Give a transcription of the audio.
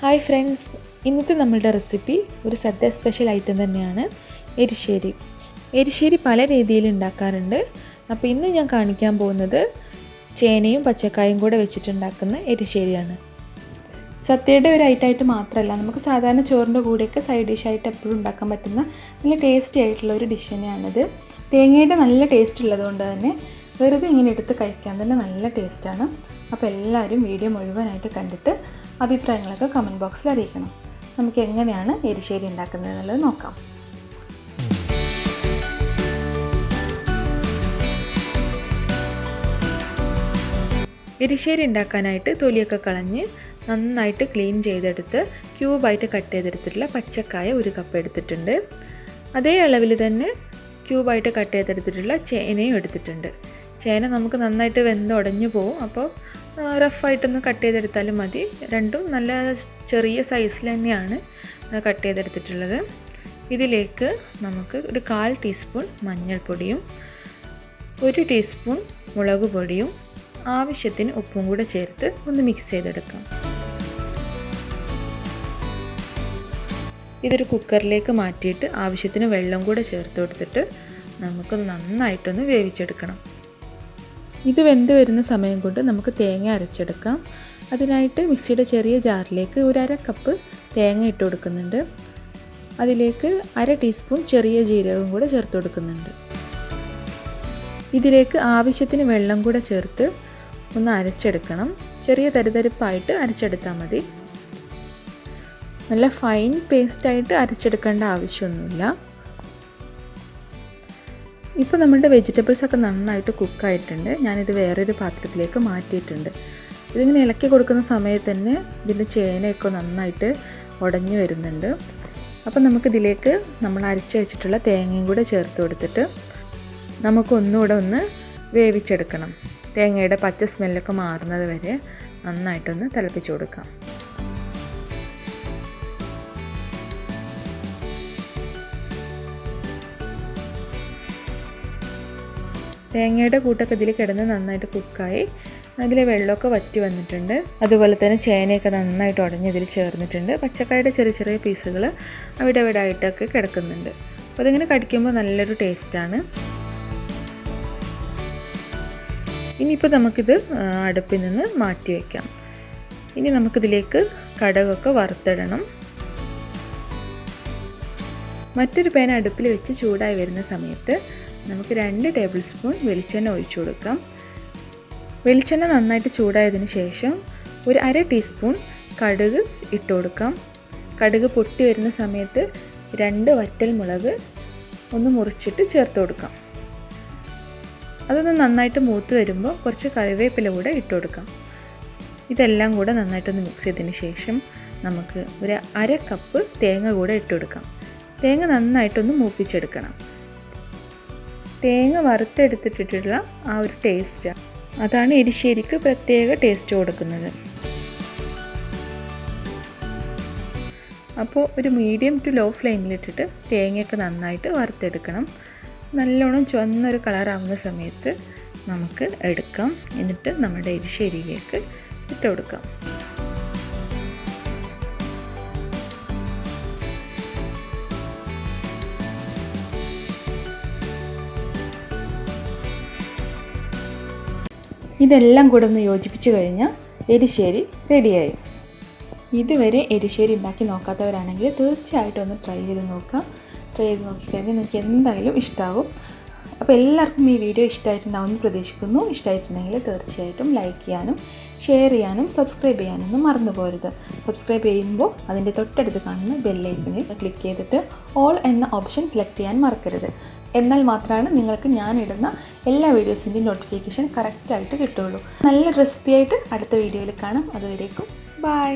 Hi friends, ഇന്നത്തെ നമ്മളുടെ recipe ഒരു സദ്യ സ്പെഷ്യൽ ഐറ്റം തന്നെയാണ് എരിശ്ശേരി. എരിശ്ശേരി പല രീതിയിൽ ഉണ്ടാക്കാറുണ്ട്. അപ്പോൾ ഇന്ന് ഞാൻ കാണിക്കാൻ പോകുന്നത് ചേനയും പച്ചക്കായും കൂടെ വെച്ചിട്ടുണ്ടാക്കുന്ന എരിശ്ശേരിയാണ്. സദ്യയുടെ ഒരു ഐറ്റമായിട്ട് മാത്രമല്ല, നമുക്ക് സാധാരണ ചോറിൻ്റെ കൂടെയൊക്കെ സൈഡ് ഡിഷായിട്ട് എപ്പോഴും ഉണ്ടാക്കാൻ പറ്റുന്ന നല്ല ടേസ്റ്റി ആയിട്ടുള്ള ഒരു ഡിഷ് തന്നെയാണിത്. തേങ്ങയുടെ നല്ല ടേസ്റ്റ് ഉള്ളതുകൊണ്ട് തന്നെ വെറുതെ ഇങ്ങനെ എടുത്ത് കഴിക്കാൻ തന്നെ നല്ല ടേസ്റ്റാണ്. അപ്പോൾ എല്ലാവരും വീഡിയോ മുഴുവനായിട്ട് കണ്ടിട്ട് അഭിപ്രായങ്ങളൊക്കെ കമൻറ്റ് ബോക്സിൽ അറിയിക്കണം. നമുക്ക് എങ്ങനെയാണ് എരിശ്ശേരി ഉണ്ടാക്കുന്നത് എന്നുള്ളത് നോക്കാം. എരിശ്ശേരി ഉണ്ടാക്കാനായിട്ട് തൊലിയൊക്കെ കളഞ്ഞ് നന്നായിട്ട് ക്ലീൻ ചെയ്തെടുത്ത് ക്യൂബായിട്ട് കട്ട് ചെയ്തെടുത്തിട്ടുള്ള പച്ചക്കായ 1 കപ്പ് എടുത്തിട്ടുണ്ട്. അതേ അളവിൽ തന്നെ ക്യൂബായിട്ട് കട്ട് ചെയ്തെടുത്തിട്ടുള്ള ചേനയും എടുത്തിട്ടുണ്ട്. ചേന നമുക്ക് നന്നായിട്ട് വെന്തുടഞ്ഞു പോകും, അപ്പോൾ റഫായിട്ടൊന്ന് കട്ട് ചെയ്തെടുത്താലും മതി. രണ്ടും നല്ല ചെറിയ സൈസിൽ തന്നെയാണ് കട്ട് ചെയ്തെടുത്തിട്ടുള്ളത്. ഇതിലേക്ക് നമുക്ക് ഒരു 1/4 ടീസ്പൂൺ മഞ്ഞൾപ്പൊടിയും 1 ടീസ്പൂൺ മുളക് പൊടിയും ആവശ്യത്തിന് ഉപ്പും കൂടെ ചേർത്ത് ഒന്ന് മിക്സ് ചെയ്തെടുക്കാം. ഇതൊരു കുക്കറിലേക്ക് മാറ്റിയിട്ട് ആവശ്യത്തിന് വെള്ളം കൂടെ ചേർത്ത് കൊടുത്തിട്ട് നമുക്ക് നന്നായിട്ടൊന്ന് വേവിച്ചെടുക്കണം. ഇത് വെന്ത് വരുന്ന സമയം കൊണ്ട് നമുക്ക് തേങ്ങ അരച്ചെടുക്കാം. അതിനായിട്ട് മിക്സിയുടെ ചെറിയ ജാറിലേക്ക് 1/2 കപ്പ് തേങ്ങ ഇട്ട് കൊടുക്കുന്നുണ്ട്. അതിലേക്ക് 1/2 ടീസ്പൂൺ ചെറിയ ജീരകം കൂടെ ചേർത്ത് കൊടുക്കുന്നുണ്ട്. ഇതിലേക്ക് ആവശ്യത്തിന് വെള്ളം കൂടെ ചേർത്ത് ഒന്ന് അരച്ചെടുക്കണം. ചെറിയ തരിതരിപ്പായിട്ട് അരച്ചെടുത്താൽ മതി. നല്ല ഫൈൻ പേസ്റ്റായിട്ട് അരച്ചെടുക്കേണ്ട ആവശ്യമൊന്നുമില്ല. ഇപ്പോൾ നമ്മുടെ വെജിറ്റബിൾസൊക്കെ നന്നായിട്ട് കുക്കായിട്ടുണ്ട്. ഞാനിത് വേറൊരു പാത്രത്തിലേക്ക് മാറ്റിയിട്ടുണ്ട്. ഇതിങ്ങനെ ഇളക്കി കൊടുക്കുന്ന സമയത്ത് തന്നെ ഇതിൻ്റെ ചേനയൊക്കെ നന്നായിട്ട് ഉടഞ്ഞു വരുന്നുണ്ട്. അപ്പോൾ നമുക്കിതിലേക്ക് നമ്മൾ അരച്ച് വെച്ചിട്ടുള്ള തേങ്ങയും കൂടെ ചേർത്ത് കൊടുത്തിട്ട് നമുക്കൊന്നുകൂടെ ഒന്ന് വേവിച്ചെടുക്കണം. തേങ്ങയുടെ പച്ച സ്മെല്ലൊക്കെ മാറുന്നത് വരെ നന്നായിട്ടൊന്ന് തിളപ്പിച്ച് കൊടുക്കാം. തേങ്ങയുടെ കൂട്ടൊക്കെ ഇതിൽ കിടന്ന് നന്നായിട്ട് കുക്കായി അതിലെ വെള്ളമൊക്കെ വറ്റി വന്നിട്ടുണ്ട്. അതുപോലെ തന്നെ ചേനയൊക്കെ നന്നായിട്ട് ഉടഞ്ഞ് ഇതിൽ ചേർന്നിട്ടുണ്ട്. പച്ചക്കായുടെ ചെറിയ ചെറിയ പീസുകൾ അവിടെ ഇവിടെ ആയിട്ടൊക്കെ കിടക്കുന്നുണ്ട്. അപ്പോൾ അതിങ്ങനെ കടിക്കുമ്പോൾ നല്ലൊരു ടേസ്റ്റാണ്. ഇനിയിപ്പോൾ നമുക്കിത് അടുപ്പിൽ നിന്ന് മാറ്റി വയ്ക്കാം. ഇനി നമുക്കിതിലേക്ക് കടുകൊക്കെ വറുത്തിടണം. മറ്റൊരു പാൻ അടുപ്പിൽ വെച്ച് ചൂടായി വരുന്ന സമയത്ത് നമുക്ക് 2 ടേബിൾ സ്പൂൺ വെളിച്ചെണ്ണ ഒഴിച്ചു കൊടുക്കാം. വെളിച്ചെണ്ണ നന്നായിട്ട് ചൂടായതിന് ശേഷം ഒരു 1/2 ടീസ്പൂൺ കടുക് ഇട്ട് കൊടുക്കാം. കടുക് പൊട്ടി വരുന്ന സമയത്ത് 2 വറ്റൽ മുളക് ഒന്ന് മുറിച്ചിട്ട് ചേർത്ത് കൊടുക്കാം. അതൊന്ന് നന്നായിട്ട് മൂത്ത് വരുമ്പോൾ കുറച്ച് കറിവേപ്പില കൂടെ ഇട്ട് കൊടുക്കാം. ഇതെല്ലാം കൂടെ നന്നായിട്ടൊന്ന് മിക്സ് ചെയ്തതിന് ശേഷം നമുക്ക് ഒരു 1/2 കപ്പ് തേങ്ങ കൂടെ ഇട്ട് കൊടുക്കാം. തേങ്ങ നന്നായിട്ടൊന്ന് മൂപ്പിച്ചെടുക്കണം. തേങ്ങ വറുത്തെടുത്തിട്ടുള്ള ആ ഒരു ടേസ്റ്റ് അതാണ് എരിശ്ശേരിക്ക് പ്രത്യേക ടേസ്റ്റ് കൊടുക്കുന്നത്. അപ്പോൾ ഒരു മീഡിയം ടു ലോ ഫ്ലെയിമിലിട്ടിട്ട് തേങ്ങയൊക്കെ നന്നായിട്ട് വറുത്തെടുക്കണം. നല്ലോണം ചുവന്നൊരു കളറാവുന്ന സമയത്ത് നമുക്ക് എടുക്കാം. എന്നിട്ട് നമ്മുടെ എരിശ്ശേരിയിലേക്ക് ഇട്ട് കൊടുക്കാം. ഇതെല്ലാം കൂടെ ഒന്ന് യോജിപ്പിച്ച് കഴിഞ്ഞാൽ എരിശ്ശേരി റെഡിയായി. ഇതുവരെ എരിശ്ശേരി ഉണ്ടാക്കി നോക്കാത്തവരാണെങ്കിൽ തീർച്ചയായിട്ടും ഒന്ന് ട്രൈ ചെയ്ത് നോക്കാം. ട്രൈ ചെയ്ത് നോക്കിക്കഴിഞ്ഞാൽ നിങ്ങൾക്ക് എന്തായാലും ഇഷ്ടമാകും. അപ്പോൾ എല്ലാവർക്കും ഈ വീഡിയോ ഇഷ്ടമായിട്ടുണ്ടാവുമെന്ന് പ്രതീക്ഷിക്കുന്നു. ഇഷ്ടമായിട്ടുണ്ടെങ്കിൽ തീർച്ചയായിട്ടും ലൈക്ക് ചെയ്യാനും ഷെയർ ചെയ്യാനും സബ്സ്ക്രൈബ് ചെയ്യാനൊന്നും മറന്നു പോകരുത്. സബ്സ്ക്രൈബ് ചെയ്യുമ്പോൾ അതിൻ്റെ തൊട്ടടുത്ത് കാണുന്ന ബെല്ലൈക്കണിൽ ക്ലിക്ക് ചെയ്തിട്ട് ഓൾ എന്ന ഓപ്ഷൻ സെലക്ട് ചെയ്യാൻ മറക്കരുത്. എന്നാൽ മാത്രമാണ് നിങ്ങൾക്ക് ഞാനിടുന്ന എല്ലാ വീഡിയോസിൻ്റെയും നോട്ടിഫിക്കേഷൻ കറക്റ്റായിട്ട് കിട്ടുള്ളൂ. നല്ല റെസിപ്പിയായിട്ട് അടുത്ത വീഡിയോയിൽ കാണാം. അതുവരേക്കും ബൈ.